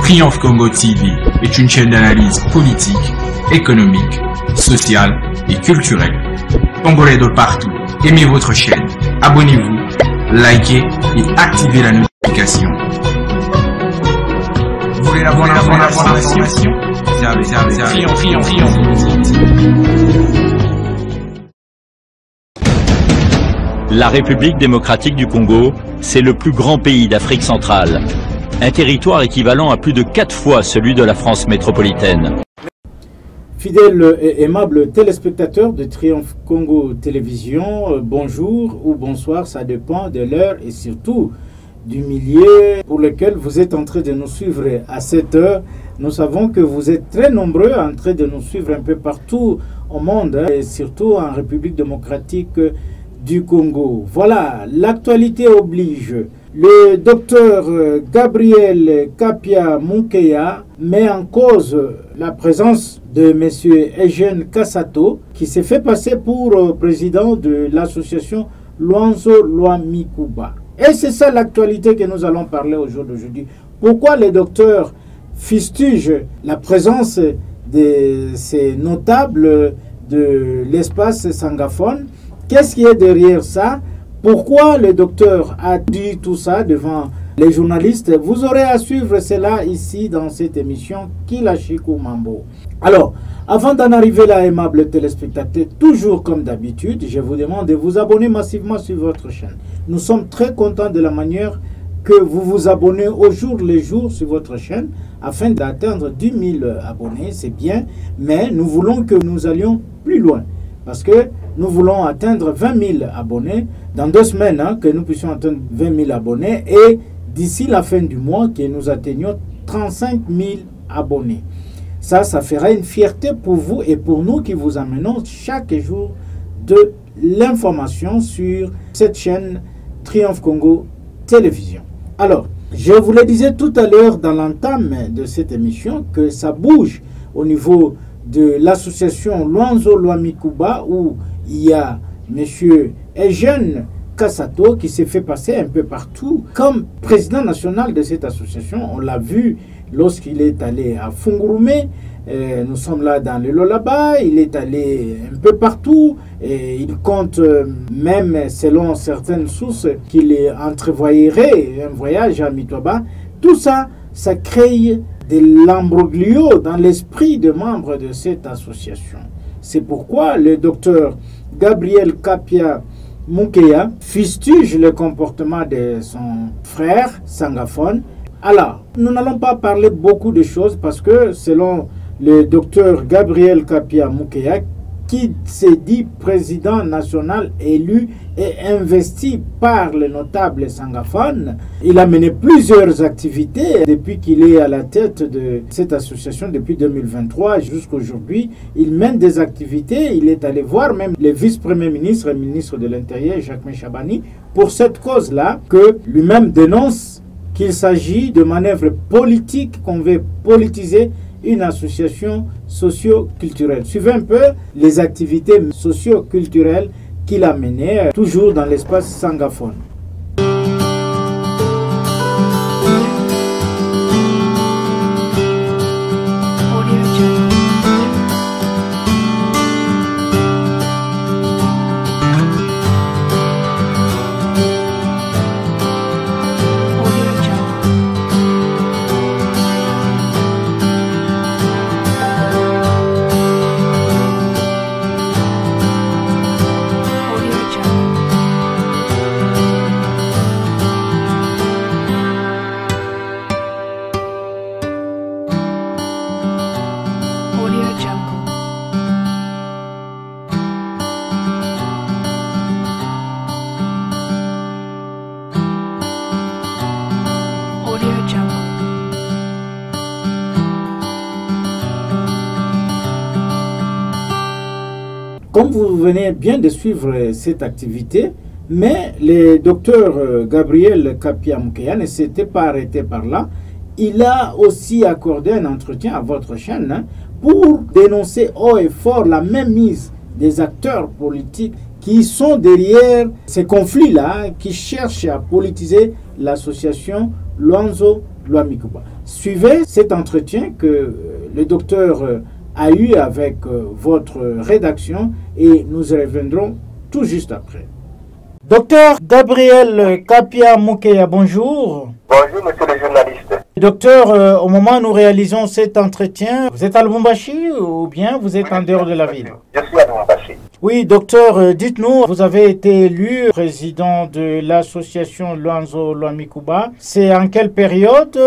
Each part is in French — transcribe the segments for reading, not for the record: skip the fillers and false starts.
Triomphe Congo TV est une chaîne d'analyse politique, économique, sociale et culturelle. Congolais de partout, aimez votre chaîne, abonnez-vous, likez et activez la notification. Vous voulez la bonne information? La République démocratique du Congo, c'est le plus grand pays d'Afrique centrale. Un territoire équivalent à plus de 4 fois celui de la France métropolitaine. Fidèles et aimables téléspectateurs de Triomphe Congo Télévision, bonjour ou bonsoir, ça dépend de l'heure et surtout du milieu pour lequel vous êtes en train de nous suivre à cette heure. Nous savons que vous êtes très nombreux en train de nous suivre un peu partout au monde, et surtout en République démocratique du Congo. Voilà, l'actualité oblige. Le docteur Gabriel Kapia Munkeya met en cause la présence de M. Eugène Kassato, qui s'est fait passer pour président de l'association Luanzo Lwamikuba. Et c'est ça l'actualité que nous allons parler au jour d'aujourd'hui. Pourquoi le docteur fustige la présence de ces notables de l'espace sangaphone? Qu'est-ce qui est derrière ça? Pourquoi le docteur a dit tout ça devant les journalistes? Vous aurez à suivre cela ici dans cette émission Kila Chikou Mambo. Alors, avant d'en arriver là, aimables téléspectateurs, toujours comme d'habitude, je vous demande de vous abonner massivement sur votre chaîne. Nous sommes très contents de la manière que vous vous abonnez au jour le jour sur votre chaîne afin d'atteindre 10 000 abonnés. C'est bien, mais nous voulons que nous allions plus loin. Parce que nous voulons atteindre 20 000 abonnés dans 2 semaines, que nous puissions atteindre 20 000 abonnés et d'ici la fin du mois que nous atteignions 35 000 abonnés. Ça fera une fierté pour vous et pour nous qui vous amenons chaque jour de l'information sur cette chaîne Triomphe Congo Télévision. Alors, je vous le disais tout à l'heure dans l'entame de cette émission que ça bouge au niveau de l'association Luanzo Lwamikuba où il y a M. Eugène Kassato qui s'est fait passer un peu partout comme président national de cette association. On l'a vu lorsqu'il est allé à Fungurume, nous sommes là dans le Lolaba, il est allé un peu partout et il compte même selon certaines sources qu'il entrevoyerait un voyage à Mitwaba. Tout ça, ça crée de l'ambroglio dans l'esprit des membres de cette association. C'est pourquoi le docteur Gabriel Kapia Munkeya fustige le comportement de son frère sangaphone. Alors, nous n'allons pas parler beaucoup de choses parce que selon le docteur Gabriel Kapia Munkeya, qui s'est dit président national élu et investi par les notables sangaphones, il a mené plusieurs activités depuis qu'il est à la tête de cette association depuis 2023 jusqu'à aujourd'hui. Il mène des activités, il est allé voir même le vice-premier ministre et ministre de l'Intérieur, Jacques Chabani, pour cette cause-là, que lui-même dénonce qu'il s'agit de manœuvres politiques, qu'on veut politiser une association socio-culturelle. Suivez un peu les activités socio-culturelles qu'il a menées, toujours dans l'espace sangaphone. Comme vous venez bien de suivre cette activité, mais le docteur Gabriel Kapia Munkeya ne s'était pas arrêté par là. Il a aussi accordé un entretien à votre chaîne pour dénoncer haut et fort la mainmise des acteurs politiques qui sont derrière ces conflits-là, qui cherchent à politiser l'association Luanzo Lwamikuba. Suivez cet entretien que le docteur a eu avec votre rédaction et nous y reviendrons tout juste après. Docteur Gabriel Kapia Mukeya, bonjour. Bonjour, monsieur le journaliste. Docteur, au moment où nous réalisons cet entretien, vous êtes à Lubumbashi ou bien vous êtes en dehors de la ville? Je suis à Lubumbashi. Oui, docteur, dites-nous, vous avez été élu président de l'association Luanzo Luamikuba. C'est en quelle période?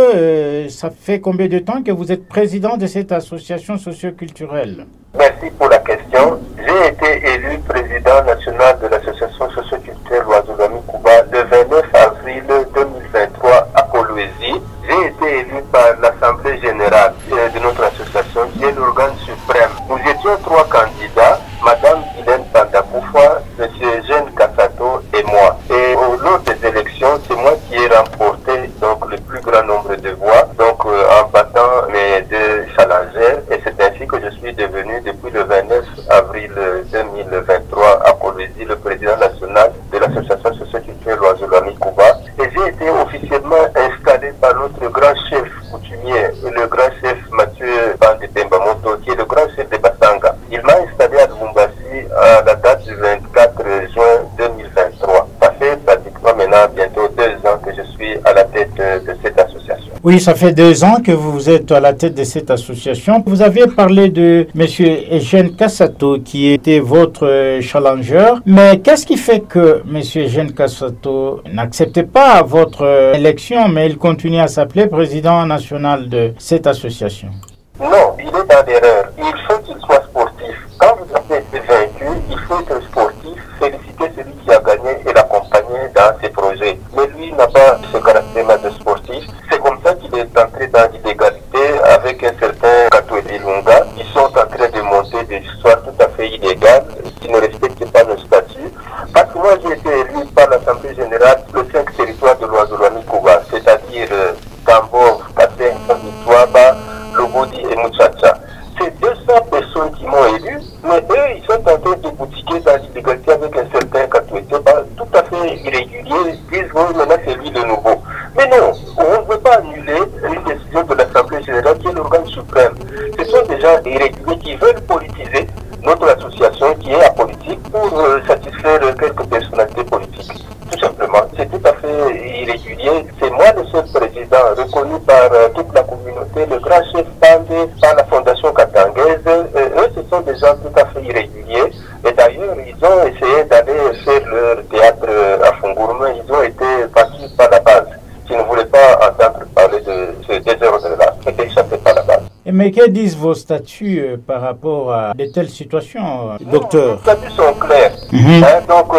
Ça fait combien de temps que vous êtes président de cette association socioculturelle? Merci pour la question. J'ai été élu président national de l'association socioculturelle Luanzo Luamikuba le 29 avril 2023 à Kolwezi. J'ai été élu par l'Assemblée générale de notre association, qui est l'organe suprême. Nous étions 3 candidats, Madame Hélène Pandakoufwa, M. Jean Kassato et moi. Et lors des élections, c'est moi qui ai remporté donc, le plus grand nombre de voix, donc en battant mes 2 challengers. Et c'est ainsi que je suis devenu, depuis le 29 avril 2023 à Kolwezi, le président national de l'association socioculturelle Luanzo Luamikuba. Et j'ai été officiellement installé par notre grand chef coutumier, le grand chef Mathieu Bande Bembamoto, qui est le grand chef de Basanga. Il m'a installé à Lubumbashi à la date du 24 juin 2023. Ça fait pratiquement maintenant bientôt 2 ans que je suis à la tête de cette association. Oui, ça fait 2 ans que vous êtes à la tête de cette association. Vous avez parlé de M. Eugène Kassato qui était votre challenger. Mais qu'est-ce qui fait que M. Eugène Kassato n'acceptait pas votre élection, mais il continue à s'appeler président national de cette association? Non, il est dans l'erreur. Il faut qu'il soit sportif. Quand vous avez été vaincu, il faut être sportif, féliciter celui qui a gagné et l'accompagner dans ses projets. Mais lui n'a pas ce caractère de sportif. C'est comme ça qu'il est entré dans l'illégalité avec un certain Katoué Lunga. Ils sont en train de monter des histoires tout à fait illégales qui ne respectent pas nos statuts. Parce que moi j'ai été élu par l'Assemblée générale le 5 territoires de Luanzo Luamikuba, c'est-à-dire Tambov, Kassem, Mitwaba, Lobodi et Muchacha. C'est 200 personnes qui m'ont élu, mais eux, ils sont en train de boutiquer dans l'illégalité avec un certain Katoué, tout à fait irrégulier. Ils disent, oui, maintenant c'est lui le nouveau. Mais non, on ne veut pas annuler une décision de l'Assemblée générale qui est l'organe suprême. Ce sont des gens irréguliers qui veulent politiser notre association qui est apolitique pour satisfaire quelques personnalités politiques. Tout simplement, c'est tout à fait irrégulier. C'est moi le seul président reconnu par toute la communauté, le grand chef Pandé, par la fondation katangaise. Eux, ce sont des gens tout à fait irréguliers. Et d'ailleurs, ils ont essayé d'aller faire leur théâtre à Fongourma. Ils ont été battus par la base, qui ne voulaient pas entendre parler de ce désordre-là, qui était échappé par la base. Mais que disent vos statuts par rapport à de telles situations, docteur? Les statuts sont clairs. Donc,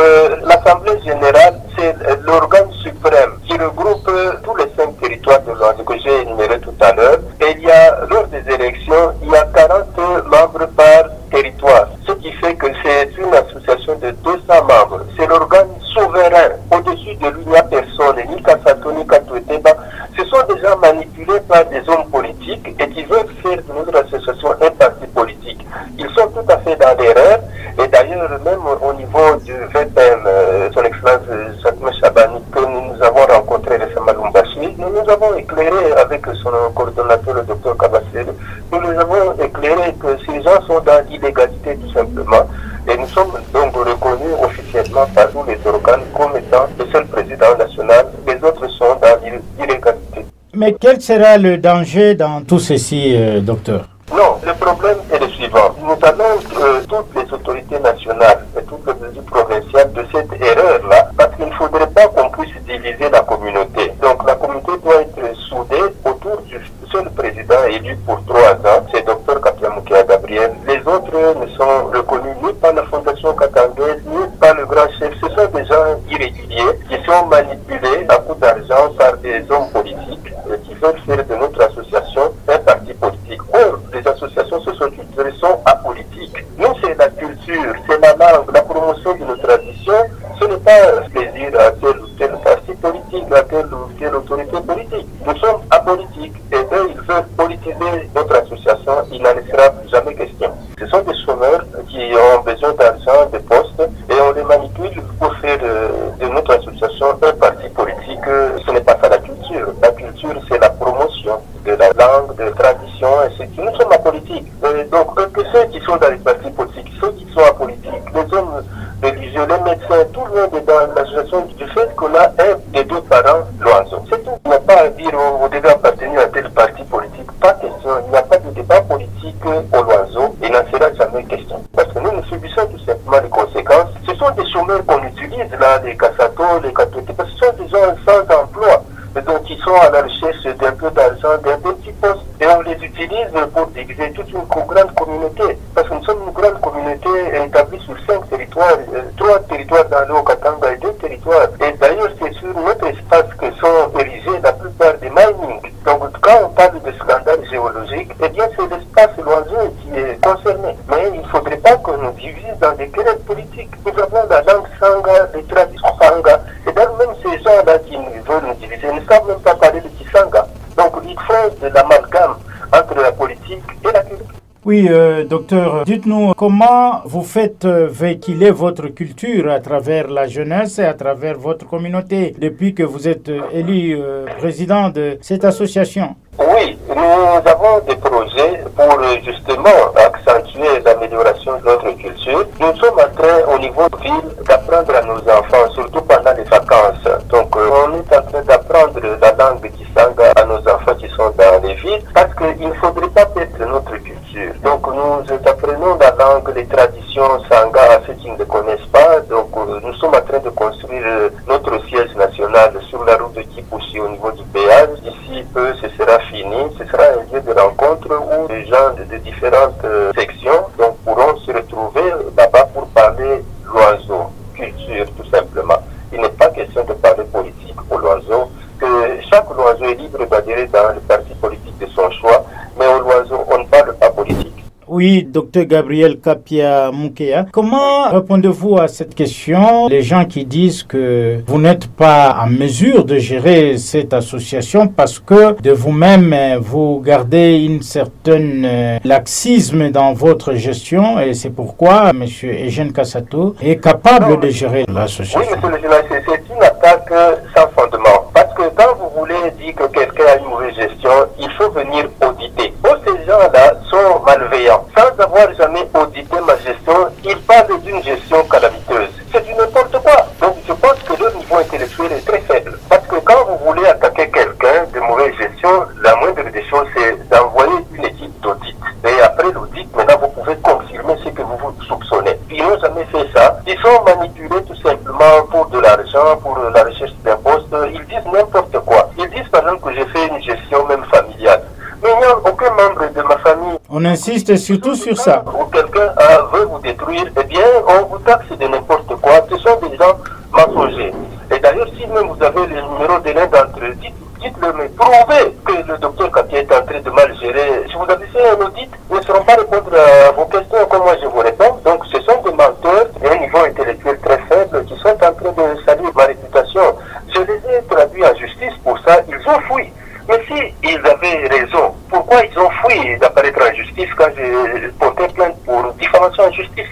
l'Assemblée générale, c'est l'organe suprême qui regroupe tous les 5 territoires de Luanzo que j'ai énumérés tout à l'heure. Et il y a, lors des élections, il y a 40 membres par territoire. Ce qui fait que c'est une association de 200 membres. C'est l'organe souverain. Au-dessus de lui, il n'y a personne, ni Kassato, ni Katoueteba. Ce sont des gens manipulés par des hommes politiques et qui veulent faire de notre association un parti politique. Ils sont tout à fait dans l'erreur. Et d'ailleurs, même au niveau du VPM, son excellence Satma Chabani, que nous avons rencontré récemment à Lubumbashi, nous avons éclairé avec son coordonnateur, le docteur Kabassel, nous avons éclairé que ces gens sont dans l'illégalité tout simplement. Et nous sommes donc reconnus officiellement par tous les organes comme étant le seul président national. Les autres sont dans l'illégalité. Mais quel sera le danger dans tout ceci, docteur? Non, le problème est le suivant. Nous allons toutes les autorités nationales et toutes les mesures provinciales de cette erreur-là, parce qu'il ne faudrait pas qu'on puisse diviser la communauté. Donc la communauté doit être soudée autour du seul président élu pour 3 ans, c'est Dr Kapia Mukeya Gabriel. Les autres ne sont reconnus ni par la fondation katangaise, ni par le grand chef. Ce sont des gens irréguliers qui sont manipulés à coup d'argent par des hommes politiques qui veulent faire de notre association un parti politique. Or, les associations socioculturelles sont apolitiques. Nous, c'est la culture, c'est la langue, la promotion de nos traditions. Ce n'est pas plaisir à tel ou tel parti politique, à telle ou telle autorité politique. Nous sommes apolitiques et eux, ils veulent politiser notre association. Il n'en sera jamais question. Ce sont des chômeurs qui ont besoin d'argent, de postes, et on les manipule pour faire de notre association un parti politique. Ce n'est pas ça la culture. La culture, c'est la promotion de langue, de tradition, etc. Nous sommes apolitiques. Donc, que ceux qui sont dans les partis politiques, ceux qui sont apolitiques, les hommes religieux, les médecins, tout le monde est dans l'association du fait qu'on a un des deux parents l'oiseau. C'est tout. Il n'y a pas à dire vous devez appartenir à tel parti politique. Pas question. Il n'y a pas de débat politique au loiseau et n'en sera jamais question. Parce que nous subissons tout simplement les conséquences. Ce sont des chômeurs qu'on utilise là, les cassatos, les catholiques, parce que ce sont des gens sans emploi. Donc ils sont à la recherche d'un peu d'argent, d'un petit poste. Et on les utilise pour déguiser toute une grande communauté. Parce que nous sommes une grande communauté établie sur 5 territoires, 3 territoires dans le Haut-Katanga et 2 territoires. Et d'ailleurs, c'est sur notre espace que sont érigés la plupart des mining. Donc quand on parle de scandale géologique, eh bien c'est l'espace loiseux qui est concerné. Mais il ne faudrait pas qu'on nous divise dans des querelles politiques. Nous avons la langue sangha, les traditions sangha. Et d'ailleurs même ces gens-là qui veulent nous diviser ne savent même pas parler de Kisanga. Donc ils font de l'amalgame entre la politique et la culture. Oui, docteur, dites-nous comment vous faites véhiculer votre culture à travers la jeunesse et à travers votre communauté depuis que vous êtes élu président de cette association. Oui, nous avons des projets pour justement accentuer l'amélioration de notre culture. Nous sommes en train, au niveau de ville, d'apprendre à nos enfants, surtout pendant les vacances. Donc, on est en train d'apprendre la langue Kisanga à nos enfants qui sont dans les villes, parce qu'il ne faudrait pas perdre notre culture. Donc, nous apprenons la langue, les traditions Sangha à ceux qui ne les connaissent pas. Donc, nous sommes en train de construire notre siège national sur la route de Kipushi au niveau du péage. D'ici peu, ce sera fini. Ce sera un lieu de rencontre où les gens de différentes sections donc, pourront se retrouver là-bas pour parler l'oiseau, culture tout simplement. Il n'est pas question de parler politique au loiseau, que chaque loiseau est libre d'adhérer dans le parti politique de son choix, mais au loiseau, on ne parle pas politique. Oui, docteur Gabriel Kapia Moukéa, comment répondez-vous à cette question? Les gens qui disent que vous n'êtes pas en mesure de gérer cette association parce que de vous-même, vous gardez une certaine laxisme dans votre gestion et c'est pourquoi M. Eugène Kassato est capable de gérer l'association. Oui, monsieur le journaliste, c'est une attaque sans fondement. Parce que quand vous voulez dire que quelqu'un a une mauvaise gestion, il faut venir auditer. Ces gens-là sont malveillants. Sans avoir jamais audité ma gestion, ils parlent d'une gestion calamiteuse. C'est du n'importe quoi. Donc je pense que leur niveau intellectuel est très faible. Parce que quand vous voulez attaquer quelqu'un de mauvaise gestion, la moindre des choses, c'est d'envoyer une équipe d'audit. Et après l'audit, maintenant, vous pouvez confirmer ce que vous soupçonnez. Ils n'ont jamais fait ça. Ils sont manipulés tout simplement pour de l'argent, pour la recherche d'un poste. Ils disent n'importe quoi. Ils disent par exemple que j'ai fait une gestion même familiale. Mais il n'y a aucun membre de ma famille. On insiste surtout sur ça. Ou quelqu'un veut vous détruire, eh bien, on vous taxe de n'importe quoi. Ce sont des gens mensongers. Et d'ailleurs, si même vous avez le numéro de l'un d'entre eux, dites-le, mais prouvez que le docteur Kapia est en train de mal gérer. Si vous avez fait un audit, ils ne sauront pas répondre à vos questions comme moi je vous réponds. Donc, ce sont des menteurs et un niveau intellectuel très faible qui sont en train de salir ma réputation. Je les ai traduits en justice pour ça. Ils ont fui. Mais si ils avaient raison, pourquoi ils ont fui d'apparaître en justice quand j'ai porté plainte pour diffamation en justice?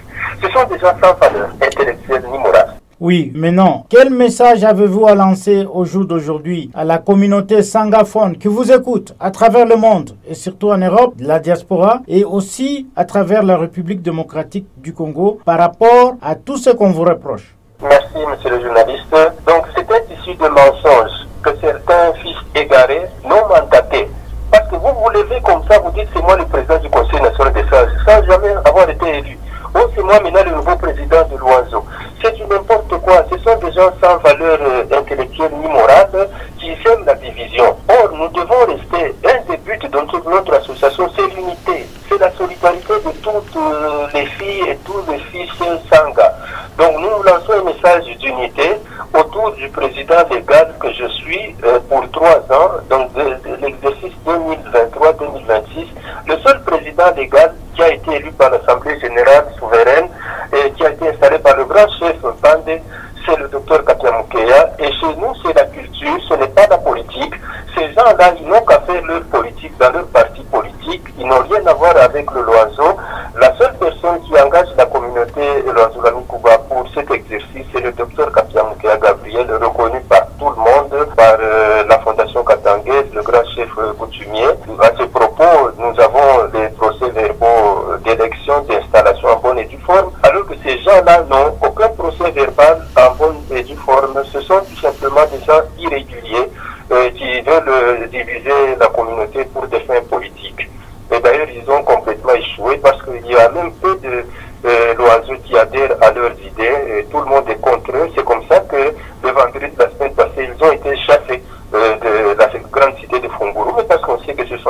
Ce sont des gens sans valeur intellectuelle ni morale. Oui, mais non. Quel message avez-vous à lancer au jour d'aujourd'hui à la communauté sangaphone qui vous écoute à travers le monde et surtout en Europe, la diaspora et aussi à travers la République démocratique du Congo par rapport à tout ce qu'on vous reproche? Merci, monsieur le journaliste. Donc, c'était issu de mensonges que certains fils égarés, non mandatés. Parce que vous vous levez comme ça, vous dites c'est moi le président du Conseil national des sages, sans jamais avoir été élu. Oh, c'est moi maintenant le nouveau président de l'Oiseau. C'est du n'importe quoi. Ce sont des gens sans valeur intellectuelle ni morale qui aiment la division. Or, nous devons rester. Un des buts de notre association, c'est l'unité. C'est la solidarité de toutes les filles et tous les fils Sangha. Donc, nous lançons un message d'unité autour du président légal que je suis pour 3 ans, donc de l'exercice 2023-2026. Le seul président légal qui a été élu par l'Assemblée générale souveraine et qui a été installé par le grand chef Bandé, c'est le docteur Kapia Moukéa. Et chez nous, c'est la culture, ce n'est pas la politique. Ces gens-là, ils n'ont qu'à faire leur politique dans leur parti politique. Ils n'ont rien à voir avec le loiseau. La seule personne qui engage la communauté Loiseau-Lamikouba pour cet exercice, c'est le docteur Kapia Moukéa Gabriel, reconnu par tout le monde, par la Fondation Katangaise, le grand chef coutumier. À ce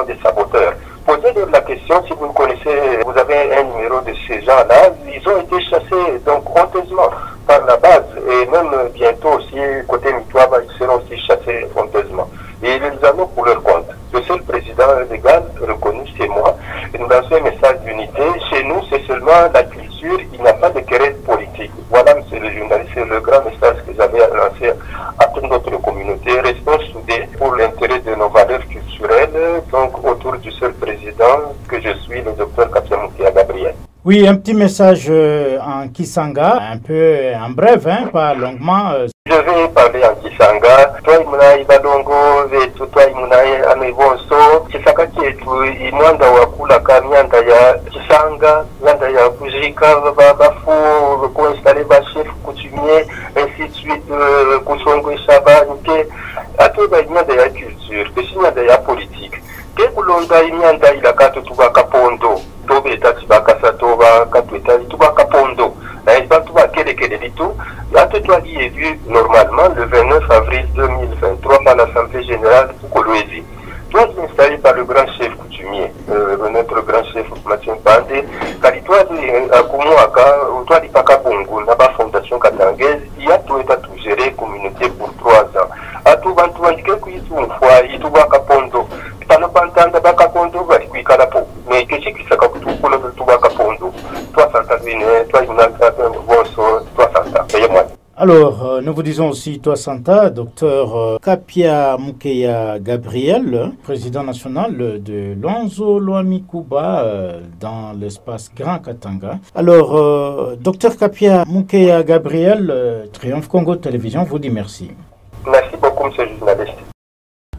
des saboteurs. Posez-leur la question si vous connaissez, vous avez un numéro de ces gens-là. Ils ont été chassés donc honteusement par la base et même bientôt aussi côté Mitouaba, ils seront aussi chassés honteusement. Et ils les en ont pour leur compte. Le seul président légal reconnu, c'est moi. Et nous lançons un message d'unité. Chez nous, c'est seulement la culture, il n'y a pas de querelle politique. Voilà, monsieur le journaliste, c'est le grand message que j'avais à lancer à toute notre communauté. Restons soudés pour l'intérêt de nos valeurs culturelles, donc autour du seul président que je suis, le docteur Kapia Moukia Gabriel. Oui, un petit message en Kisanga, un peu en bref, hein, pas longuement. Je vais parler en Kisanga. Toi, Imunai Badongo, toi, Imunai Amevonso, Kisaka Kietu, Imwanda Wakula Kamianda ya Kisanga, Yanda ya Kujika, Babafu, Koinstallé Bachef, Coutumier, ainsi de suite, Kouchongo Shaba, Nike, à tout Imyanda ya culture, Imyanda ya politique. Kekulonda Imyanda Ilakato Tubaka Pondo. Tobe tati bakasa toba katweta tuba kapondo na isba tuba kele ditu ate toi qui est vu normalement le 29 avril 2023 par l'Assemblée générale de Kolwezi. Toi installé par le grand chef coutumier, notre grand chef Mathieu Bande, car toi à Kumuaka, toi di paka bongo na ba fondation katangese, il y a tout état tout géré communauté pour 3 ans. A tout bantu bandike ku yitu mfwa ituba kapondo. Tana pantanda baka pondo ba kuikala po. Mais que c'est qui ça quand tu colles le tuba kapondo. Toi ça t'a venu, toi il n'a pas toi ça t'a. Payez-moi. Alors, nous vous disons aussi, toi Santa, docteur Kapia Moukia Gabriel, président national de Luanzo Loamikuba dans l'espace Grand Katanga. Alors, docteur Kapia Moukia Gabriel, Triomphe Congo Télévision vous dit merci. Merci beaucoup, monsieur le journaliste.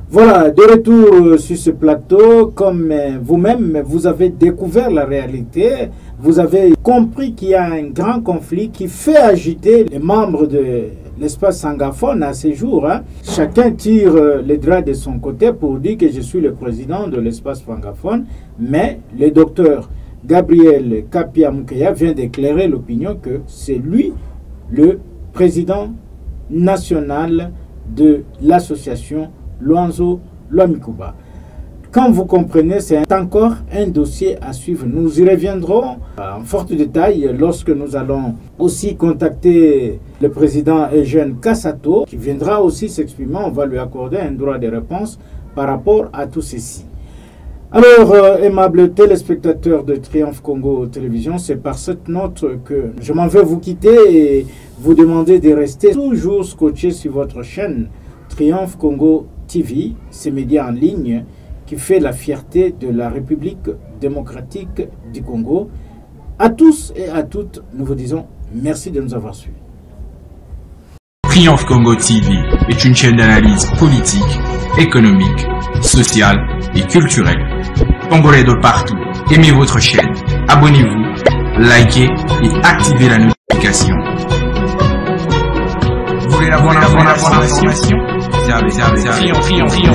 Voilà, de retour sur ce plateau, comme vous-même, vous avez découvert la réalité, vous avez compris qu'il y a un grand conflit qui fait agiter les membres de l'espace sangaphone à ces jours. Hein. Chacun tire les draps de son côté pour dire que je suis le président de l'espace francophone, mais le docteur Gabriel Kapia Moukia vient d'éclairer l'opinion que c'est lui le président national de l'association Luanzo Loamikuba. Comme vous comprenez, c'est encore un dossier à suivre. Nous y reviendrons en fort détail lorsque nous allons aussi contacter le président Eugène Kassato, qui viendra aussi s'exprimer. On va lui accorder un droit de réponse par rapport à tout ceci. Alors, aimables téléspectateurs de Triomphe Congo Télévision, c'est par cette note que je m'en vais vous quitter et vous demander de rester toujours scotché sur votre chaîne Triomphe Congo TV, ces médias en ligne qui fait la fierté de la République démocratique du Congo. À tous et à toutes, nous vous disons merci de nous avoir suivis. Triomphe Congo TV est une chaîne d'analyse politique, économique, sociale et culturelle. Congolais de partout, aimez votre chaîne, abonnez-vous, likez et activez la notification. Vous voulez la bonne information? Triomphe.